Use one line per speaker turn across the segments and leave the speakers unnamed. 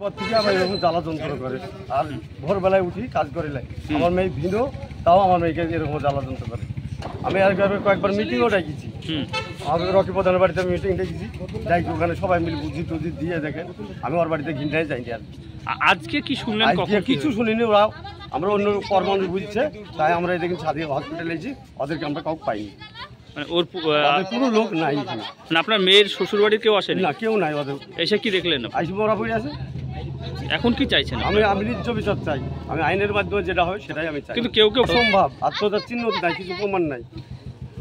পর থেকে আমার এরকম জ্বালা যন্ত্রণা করে। আর ভোরবেলায় উঠি কাজ করে লাই, আমার মেয়ে ভিনো, তাও আমার মেয়েকে এরকম জ্বালা যন্ত্রণা করে। আমি আর কয়েকবার মিটিংও ডাকিছি, আমাদের রকি প্রধানের বাড়িতে আমি মিটিং ডেকেছি, যাই ওখানে সবাই মিলে বুঝি টুজি দিয়ে দেখেন, আমি ওর বাড়িতে ঘিনটাই যাইনি। আর
আজকে কি শুনলেন?
কিছু শুনিনি, ওরা আমরা অন্য কর্মী বুঝছে, তাই আমরা দেখি ছাদে হসপিটালে এসেছি, ওদেরকে আমরা কাউকে পাইনি।
মানে ওর
কোনো লোক নাই এখানে।
না আপনার মেয়ের শ্বশুর বাড়ির কেউ আসেনি?
না, কেউ নাই। ওদের
এসে কি দেখলেন?
আইসি মরা পড়ে আছে।
এখন কি চাইছেন?
আমি নিজ বিচার চাই, আমি আইনের মাধ্যমে যেটা হয় সেটাই আমি চাই।
কিন্তু কেউ
অসম্ভব, আত্মহত্যার চিহ্ন নাই, কিছু প্রমাণ নাই।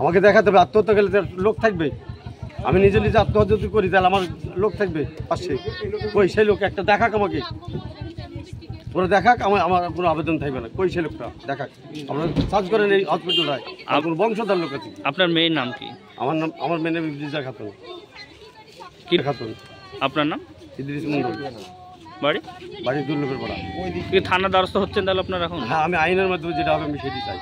আমাকে দেখাতে হবে, আত্মহত্যা গেলে লোক থাকবে। আমি নিজে নিজে আত্মহত্যা যদি করি তাহলে আমার লোক থাকবে পাশে, কই সেই লোক একটা দেখাক আমাকে, ওরা দেখাক, আমার কোনো আবেদন থাকবে না। কই সেই লোকটা দেখাক, আমরা সার্চ করেন এই হসপিটালটায়, আর কোনো বংশধর লোক আছে।
আপনার মেয়ের নাম কি?
আমার মেয়ে নাম ইদ্রিসা খাতুন। কি খাতুন?
আপনার নাম?
ইদ্রিস মন্ডল।
বাড়ি
দুর্লভের পড়া।
থানা দ্বারস্থ হচ্ছেন তাহলে আপনার এখন?
হ্যাঁ, আমি আইনের মাধ্যমে যেটা হবে আমি সেটি চাই।